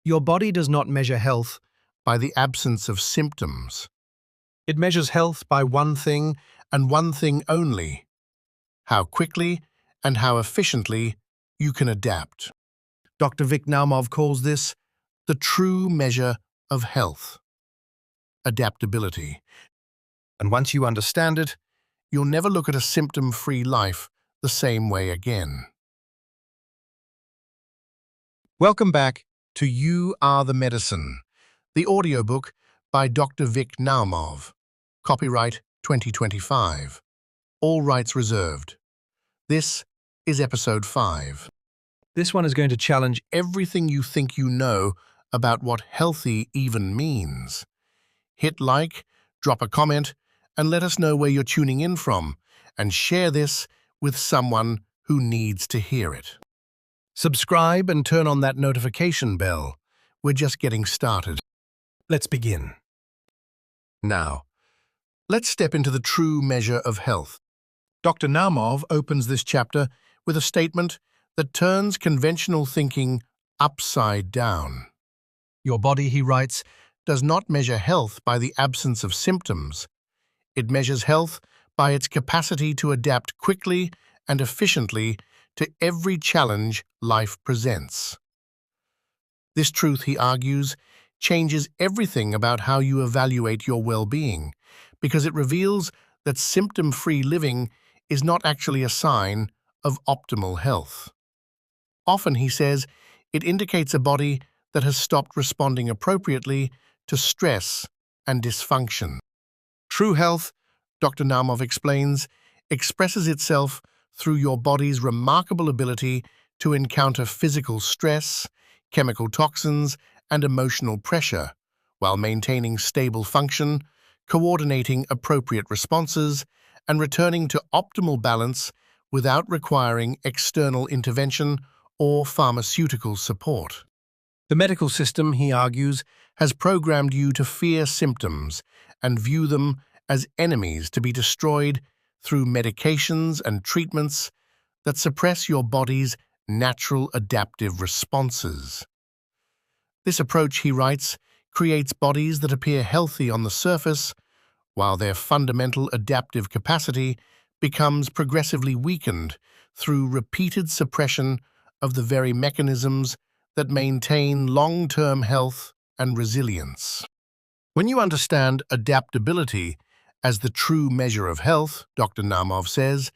Your body does not measure health by the absence of symptoms. It measures health by one thing And one thing only: how quickly and how efficiently you can adapt. Dr. Vic Naumov calls this The true measure of health. Adaptability. and once you understand it, You'll never look at a symptom-free life the same way again. Welcome back to You Are the Medicine, the audiobook by Dr. Vic Naumov. Copyright 2025. All rights reserved. This is episode 5. this one is going to challenge Everything you think you know about what healthy even means. Hit like, drop a comment, and let us know where you're tuning in from, and share this with someone who needs to hear it. Subscribe and turn on that notification bell. We're just getting started. Let's begin. Now, let's step into the true measure of health. Dr. Naumov opens this chapter with a statement that turns conventional thinking upside down. Your body, he writes, Does not measure health by the absence of symptoms. It measures health by its capacity to adapt quickly and efficiently to every challenge life presents. This truth, he argues, changes everything about how you evaluate your well-being, because it reveals that symptom-free living is not actually a sign of optimal health. Often, he says, it indicates a body that has stopped responding appropriately to stress and dysfunction. True health, Dr. Naumov explains, expresses itself through your body's remarkable ability to encounter physical stress, chemical toxins, and emotional pressure, while maintaining stable function, coordinating appropriate responses, and returning to optimal balance without requiring external intervention or pharmaceutical support. the medical system, he argues, Has programmed you to fear symptoms and view them as enemies to be destroyed through medications and treatments that suppress your body's natural adaptive responses. This approach, he writes, creates bodies that appear healthy on the surface, while their fundamental adaptive capacity becomes progressively weakened through repeated suppression of the very mechanisms that maintain long-term health and resilience. When you understand adaptability as the true measure of health, Dr. Naumov says,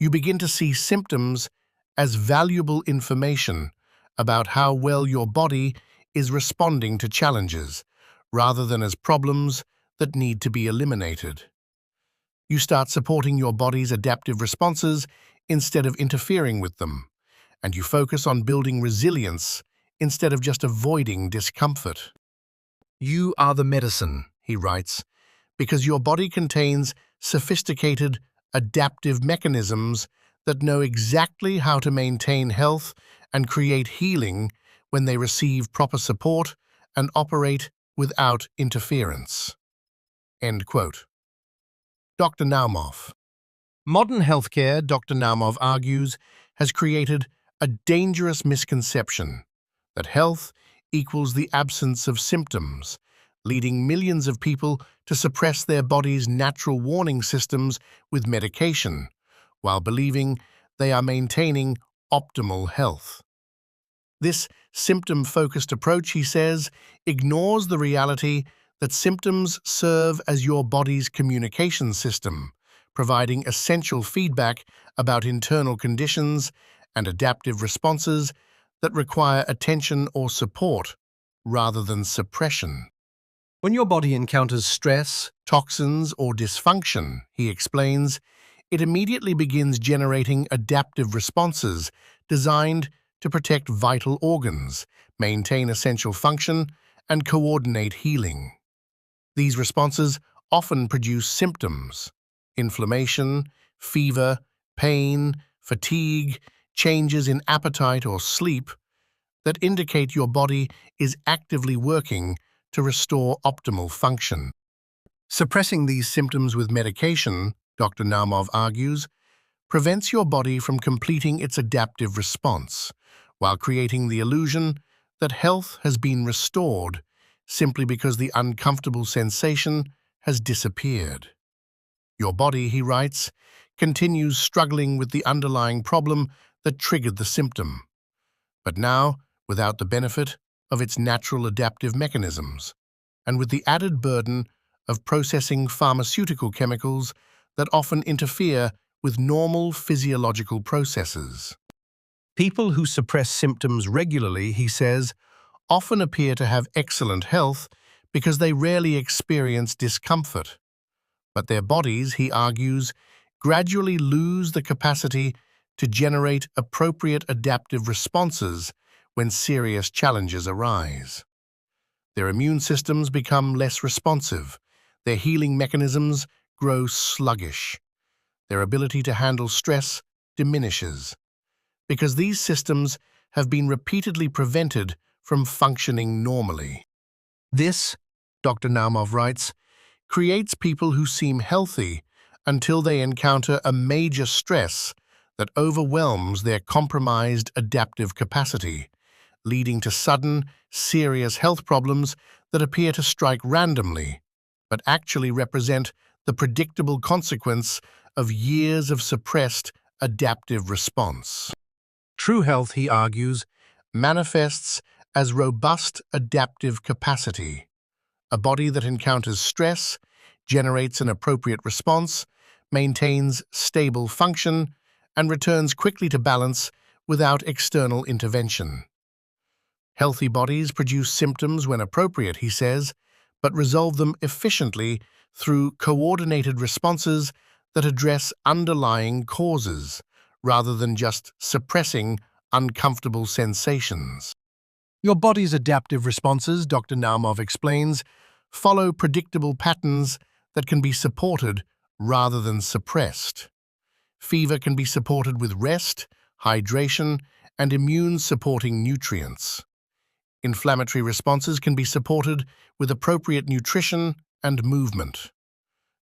you begin to see symptoms as valuable information about how well your body is responding to challenges, rather than as problems that need to be eliminated. You start supporting your body's adaptive responses instead of interfering with them, and you focus on building resilience instead of just avoiding discomfort. You are the medicine, he writes, because your body contains sophisticated adaptive mechanisms that know exactly how to maintain health and create healing when they receive proper support and operate without interference. End quote. Dr. Naumov. Modern healthcare, Dr. Naumov argues, has created a dangerous misconception that health equals the absence of symptoms, leading millions of people to suppress their body's natural warning systems with medication, while believing they are maintaining optimal health. This symptom-focused approach, he says, ignores the reality that symptoms serve as your body's communication system, providing essential feedback about internal conditions and adaptive responses that require attention or support rather than suppression. when your body encounters stress, Toxins or dysfunction, he explains, it immediately begins generating adaptive responses designed to protect vital organs, maintain essential function, and coordinate healing. These responses often produce symptoms: inflammation, fever, pain, fatigue, changes in appetite or sleep that indicate your body is actively working to restore optimal function. Suppressing these symptoms with medication, Dr. Naumov argues, prevents your body from completing its adaptive response, while creating the illusion that health has been restored simply because the uncomfortable sensation has disappeared. Your body, he writes, continues struggling with the underlying problem that triggered the symptom, but now without the benefit of its natural adaptive mechanisms, and with the added burden of processing pharmaceutical chemicals that often interfere with normal physiological processes. People who suppress symptoms regularly, he says, often appear to have excellent health because they rarely experience discomfort. But their bodies, he argues, gradually lose the capacity to generate appropriate adaptive responses when serious challenges arise. Their immune systems become less responsive, their healing mechanisms grow sluggish, their ability to handle stress diminishes, because these systems have been repeatedly prevented from functioning normally. This, Dr. Naumov writes, creates people who seem healthy until they encounter a major stress that overwhelms their compromised adaptive capacity, leading to sudden, serious health problems that appear to strike randomly, but actually represent the predictable consequence of years of suppressed adaptive response. True health, he argues, manifests as robust adaptive capacity, a body that encounters stress, generates an appropriate response, maintains stable function, and returns quickly to balance without external intervention. Healthy bodies produce symptoms when appropriate, he says, but resolve them efficiently through coordinated responses that address underlying causes, rather than just suppressing uncomfortable sensations. Your body's adaptive responses, Dr. Naumov explains, follow predictable patterns that can be supported rather than suppressed. Fever can be supported with rest, hydration, and immune-supporting nutrients. Inflammatory responses can be supported with appropriate nutrition and movement.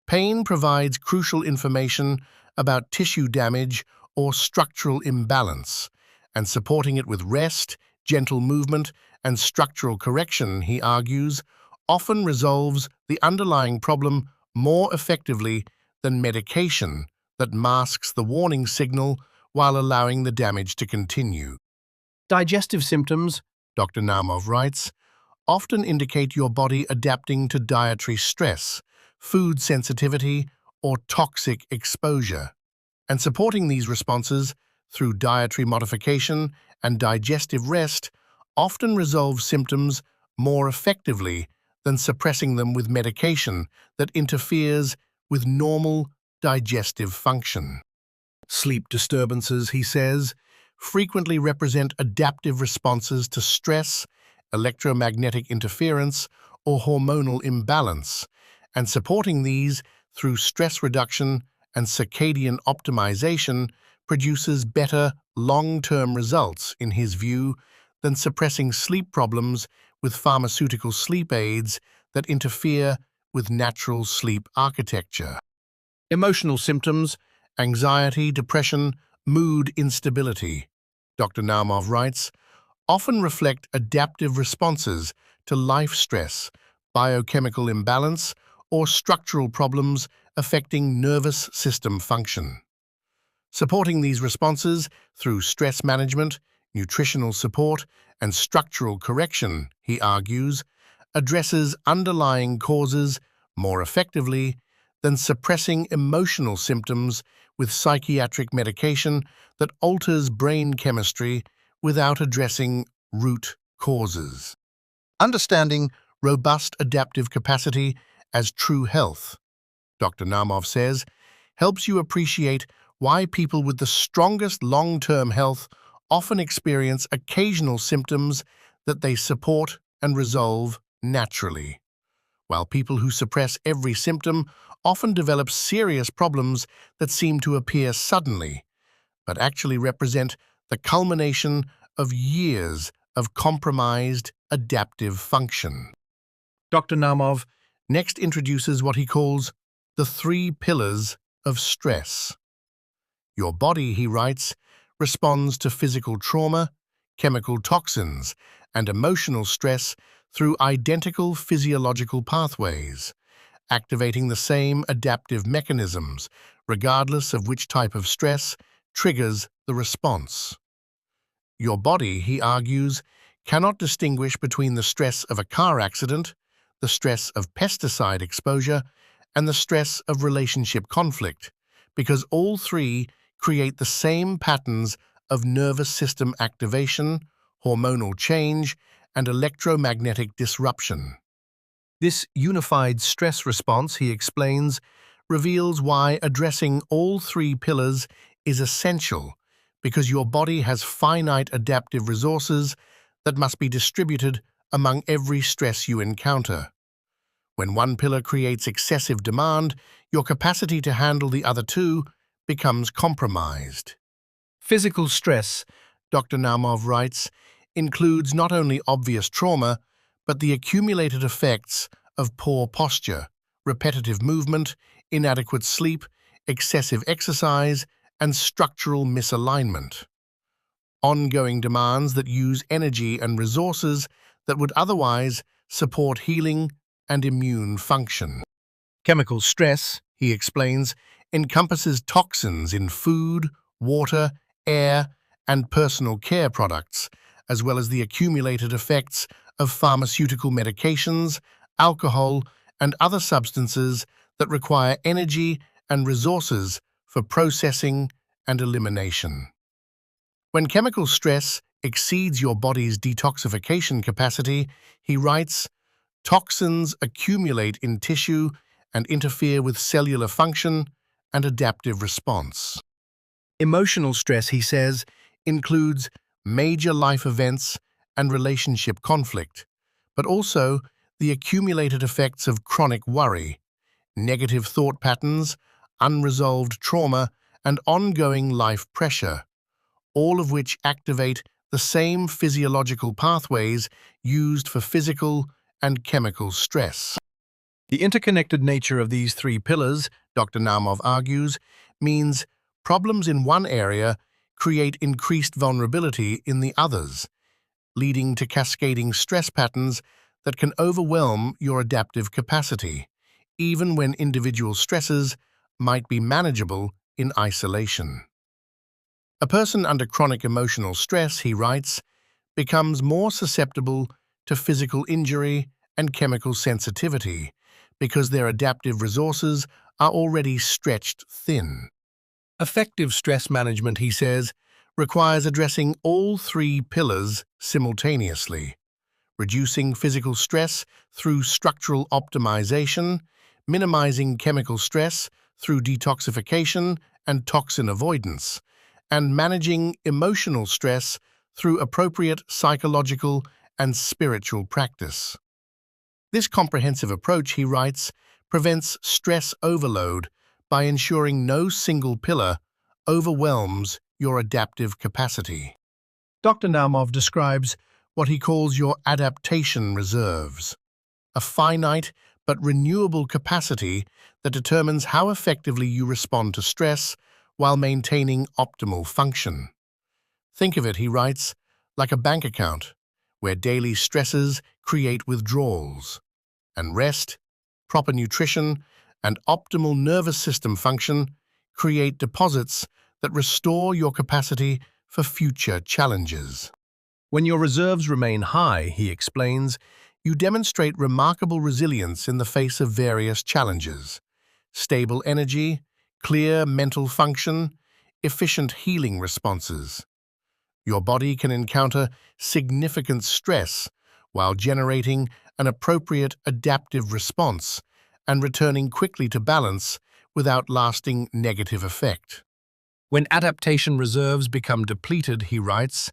Pain provides crucial information about tissue damage or structural imbalance, and supporting it with rest, gentle movement, and structural correction, he argues, often resolves the underlying problem more effectively than medication that masks the warning signal while allowing the damage to continue. Digestive symptoms, Dr. Naumov writes, often indicate your body adapting to dietary stress, food sensitivity, or toxic exposure, and supporting these responses through dietary modification and digestive rest often resolves symptoms more effectively than suppressing them with medication that interferes with normal digestive function. Sleep disturbances, he says, frequently represent adaptive responses to stress, electromagnetic interference, or hormonal imbalance, and supporting these through stress reduction and circadian optimization produces better long-term results, in his view, than suppressing sleep problems with pharmaceutical sleep aids that interfere with natural sleep architecture. Emotional symptoms, anxiety, depression, mood instability, Dr. Naumov writes, often reflect adaptive responses to life stress, biochemical imbalance, or structural problems affecting nervous system function. Supporting these responses through stress management, nutritional support, and structural correction, he argues, addresses underlying causes more effectively than suppressing emotional symptoms with psychiatric medication that alters brain chemistry without addressing root causes. Understanding robust adaptive capacity as true health, Dr. Naumov says, helps you appreciate why people with the strongest long-term health often experience occasional symptoms that they support and resolve naturally, while people who suppress every symptom often develop serious problems that seem to appear suddenly, but actually represent the culmination of years of compromised adaptive function. Dr. Naumov next introduces what he calls the 3 pillars of stress. Your body, he writes, responds to physical trauma, chemical toxins, and emotional stress through identical physiological pathways, activating the same adaptive mechanisms, regardless of which type of stress triggers the response. Your body, he argues, cannot distinguish between the stress of a car accident, the stress of pesticide exposure, and the stress of relationship conflict, because all three create the same patterns of nervous system activation, hormonal change, and electromagnetic disruption. This unified stress response, he explains, reveals why addressing all three pillars is essential, because your body has finite adaptive resources that must be distributed among every stress you encounter. When one pillar creates excessive demand, your capacity to handle the other two becomes compromised. Physical stress, Dr. Naumov writes, includes not only obvious trauma, but the accumulated effects of poor posture, repetitive movement, inadequate sleep, excessive exercise, and structural misalignment. Ongoing demands that use energy and resources that would otherwise support healing and immune function. Chemical stress, he explains, encompasses toxins in food, water, air, and personal care products, as well as the accumulated effects of pharmaceutical medications, alcohol, and other substances that require energy and resources for processing and elimination. When chemical stress exceeds your body's detoxification capacity, he writes, toxins accumulate in tissue and interfere with cellular function and adaptive response. Emotional stress, he says, includes major life events and relationship conflict, but also the accumulated effects of chronic worry, negative thought patterns, unresolved trauma, and ongoing life pressure, all of which activate the same physiological pathways used for physical and chemical stress. The interconnected nature of these three pillars, Dr. Naumov argues, means problems in one area create increased vulnerability in the others, leading to cascading stress patterns that can overwhelm your adaptive capacity, even when individual stresses might be manageable in isolation. A person under chronic emotional stress, he writes, becomes more susceptible to physical injury and chemical sensitivity because their adaptive resources are already stretched thin. Effective stress management, he says, requires addressing all three pillars simultaneously, reducing physical stress through structural optimization, minimizing chemical stress through detoxification and toxin avoidance, and managing emotional stress through appropriate psychological and spiritual practice. This comprehensive approach, he writes, prevents stress overload by ensuring no single pillar overwhelms your adaptive capacity. Dr. Naumov describes what he calls your adaptation reserves, a finite but renewable capacity that determines how effectively you respond to stress while maintaining optimal function. Think of it, he writes, like a bank account, where daily stresses create withdrawals, and rest, proper nutrition, and optimal nervous system function create deposits that restore your capacity for future challenges. When your reserves remain high, he explains, you demonstrate remarkable resilience in the face of various challenges, stable energy, clear mental function, efficient healing responses. Your body can encounter significant stress while generating an appropriate adaptive response and returning quickly to balance without lasting negative effect. When adaptation reserves become depleted, he writes,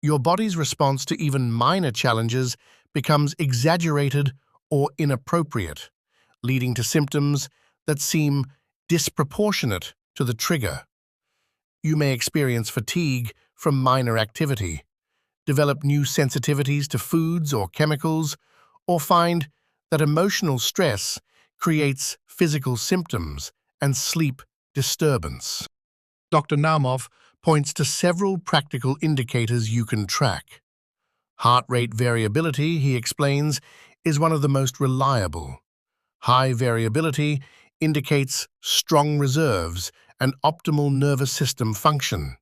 your body's response to even minor challenges becomes exaggerated or inappropriate, leading to symptoms that seem disproportionate to the trigger. You may experience fatigue from minor activity, develop new sensitivities to foods or chemicals, or find that emotional stress creates physical symptoms and sleep disturbance. Dr. Naumov points to several practical indicators you can track. Heart rate variability, he explains, is one of the most reliable. High variability indicates strong reserves and optimal nervous system function.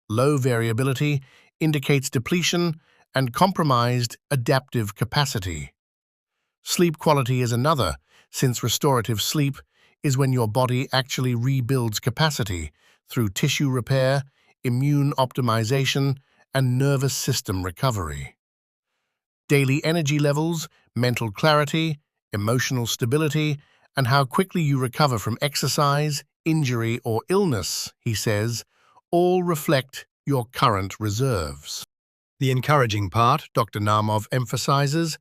Low variability indicates depletion and compromised adaptive capacity. Sleep quality is another, since restorative sleep is when your body actually rebuilds capacity through tissue repair, immune optimization, and nervous system recovery. Daily energy levels, mental clarity, emotional stability, and how quickly you recover from exercise, injury, or illness, he says, all reflect your current reserves. The encouraging part, Dr. Naumov emphasizes,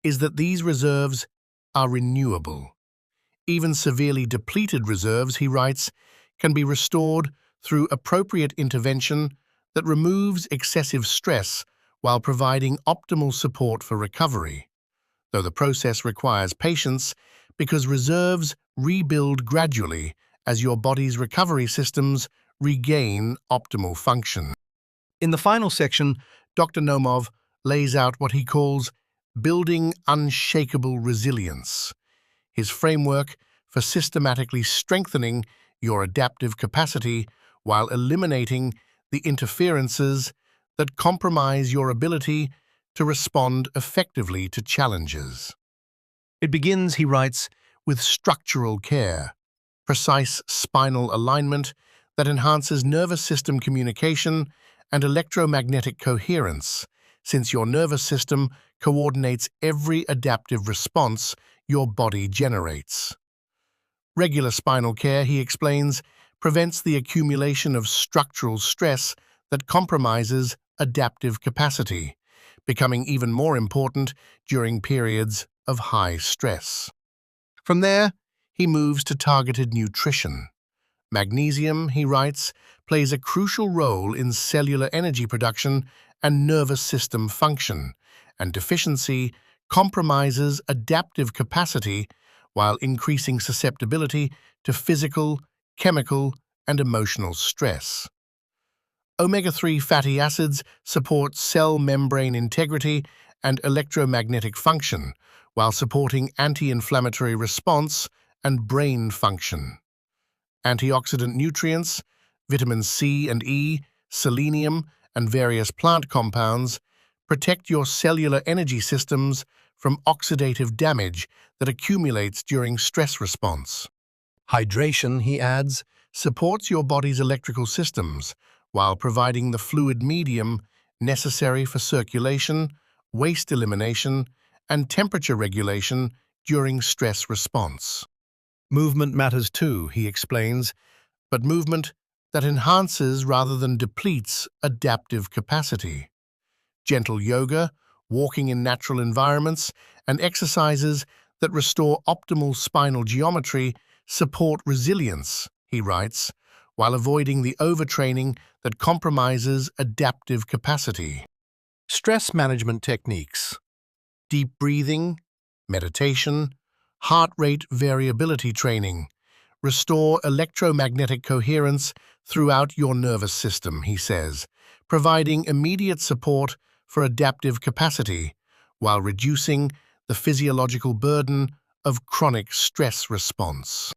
is that these reserves are renewable. Even severely depleted reserves, he writes, can be restored through appropriate intervention that removes excessive stress while providing optimal support for recovery, though the process requires patience because reserves rebuild gradually as your body's recovery systems regain optimal function. In the final section, Dr. Naumov lays out what he calls building unshakable resilience, his framework for systematically strengthening your adaptive capacity while eliminating the interferences that compromise your ability to respond effectively to challenges. It begins, he writes, with structural care, precise spinal alignment that enhances nervous system communication and electromagnetic coherence, since your nervous system coordinates every adaptive response your body generates. Regular spinal care, he explains, prevents the accumulation of structural stress that compromises adaptive capacity, becoming even more important during periods of high stress. From there, he moves to targeted nutrition. Magnesium, he writes, plays a crucial role in cellular energy production and nervous system function, and deficiency compromises adaptive capacity while increasing susceptibility to physical, chemical, and emotional stress. Omega-3 fatty acids support cell membrane integrity and electromagnetic function, while supporting anti-inflammatory response and brain function. Antioxidant nutrients, vitamin C and E, selenium, and various plant compounds protect your cellular energy systems from oxidative damage that accumulates during stress response. Hydration, he adds, supports your body's electrical systems while providing the fluid medium necessary for circulation, waste elimination, and temperature regulation during stress response. Movement matters too, he explains, but movement that enhances rather than depletes adaptive capacity. Gentle yoga, walking in natural environments, and exercises that restore optimal spinal geometry support resilience, he writes, while avoiding the overtraining that compromises adaptive capacity. Stress management techniques: deep breathing, meditation, heart rate variability training restore electromagnetic coherence throughout your nervous system, he says, providing immediate support for adaptive capacity while reducing the physiological burden of chronic stress response.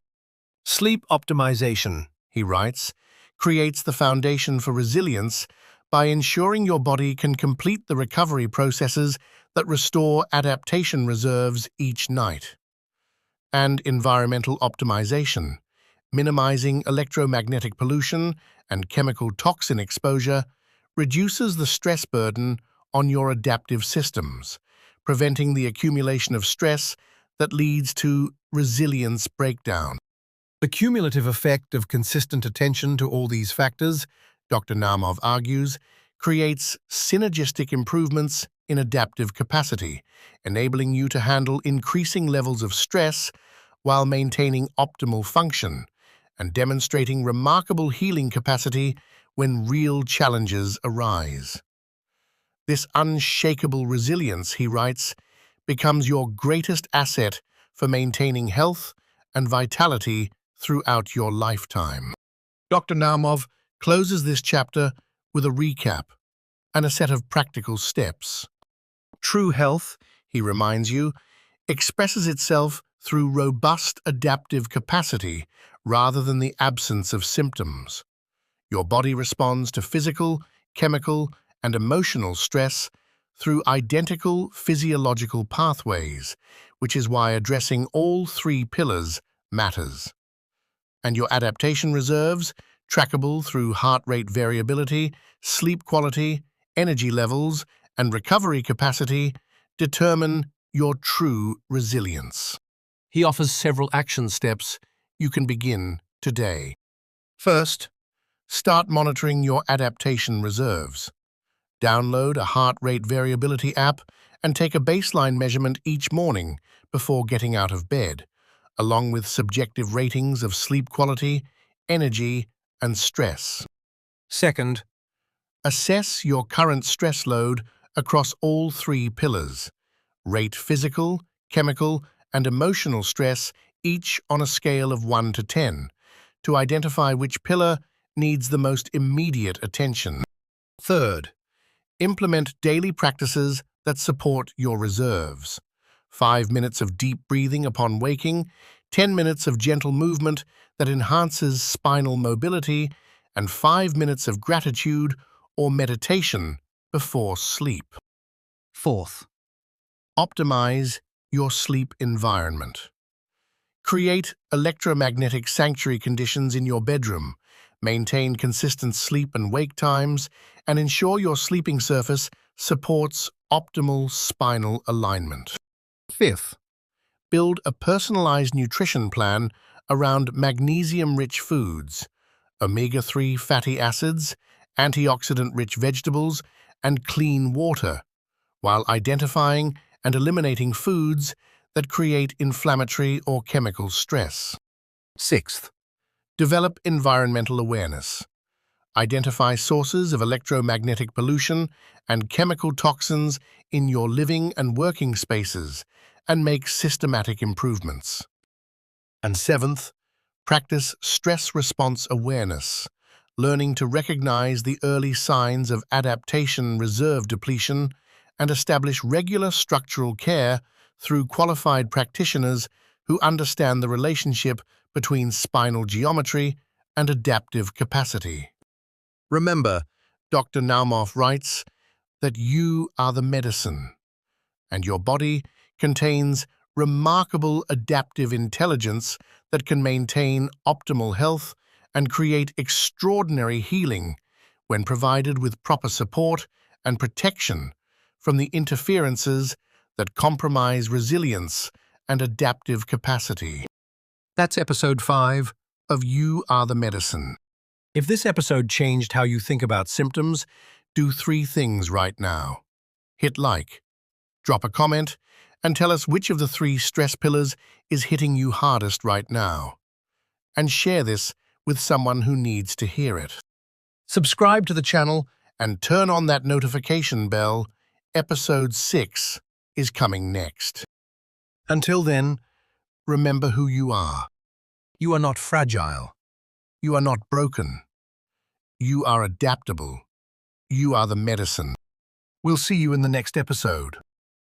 Sleep optimization, he writes, creates the foundation for resilience by ensuring your body can complete the recovery processes that restore adaptation reserves each night. And environmental optimization, minimizing electromagnetic pollution and chemical toxin exposure, reduces the stress burden on your adaptive systems, preventing the accumulation of stress that leads to resilience breakdown. The cumulative effect of consistent attention to all these factors, Dr. Naumov argues, creates synergistic improvements in adaptive capacity, enabling you to handle increasing levels of stress while maintaining optimal function and demonstrating remarkable healing capacity when real challenges arise. This unshakable resilience, he writes, becomes your greatest asset for maintaining health and vitality throughout your lifetime. Dr. Naumov closes this chapter with a recap and a set of practical steps. True health, he reminds you, expresses itself through robust adaptive capacity rather than the absence of symptoms. Your body responds to physical, chemical, and emotional stress through identical physiological pathways, which is why addressing all three pillars matters. And your adaptation reserves, trackable through heart rate variability, sleep quality, energy levels, and recovery capacity, determine your true resilience. He offers several action steps you can begin today. First, start monitoring your adaptation reserves. Download a heart rate variability app and take a baseline measurement each morning before getting out of bed, along with subjective ratings of sleep quality, energy, and stress. Second, assess your current stress load across all three pillars. Rate physical, chemical, and emotional stress each on a scale of 1 to 10 to identify which pillar needs the most immediate attention. Third, implement daily practices that support your reserves. 5 minutes of deep breathing upon waking, 10 minutes of gentle movement that enhances spinal mobility, and 5 minutes of gratitude or meditation before sleep. Fourth, optimize your sleep environment. Create electromagnetic sanctuary conditions in your bedroom, maintain consistent sleep and wake times, and ensure your sleeping surface supports optimal spinal alignment. Fifth, build a personalized nutrition plan around magnesium-rich foods, omega-3 fatty acids, antioxidant-rich vegetables, and clean water, while identifying and eliminating foods that create inflammatory or chemical stress. Sixth, develop environmental awareness. Identify sources of electromagnetic pollution and chemical toxins in your living and working spaces and make systematic improvements. And seventh, practice stress response awareness, learning to recognize the early signs of adaptation reserve depletion and establish regular structural care through qualified practitioners who understand the relationship between spinal geometry and adaptive capacity. Remember, Dr. Naumov writes that you are the medicine, and your body contains remarkable adaptive intelligence that can maintain optimal health and create extraordinary healing when provided with proper support and protection from the interferences that compromise resilience and adaptive capacity. That's episode 5. Of You Are the Medicine. If this episode changed how you think about symptoms, Do 3 things right now. Hit like, drop a comment, and tell us which of the 3 stress pillars is hitting you hardest right now. And share this with someone who needs to hear it. subscribe to the channel. And turn on that notification bell. Episode 6 is coming next. Until then, Remember who you are. you are not fragile. You are not broken. You are adaptable. You are the medicine. We'll see you in the next episode.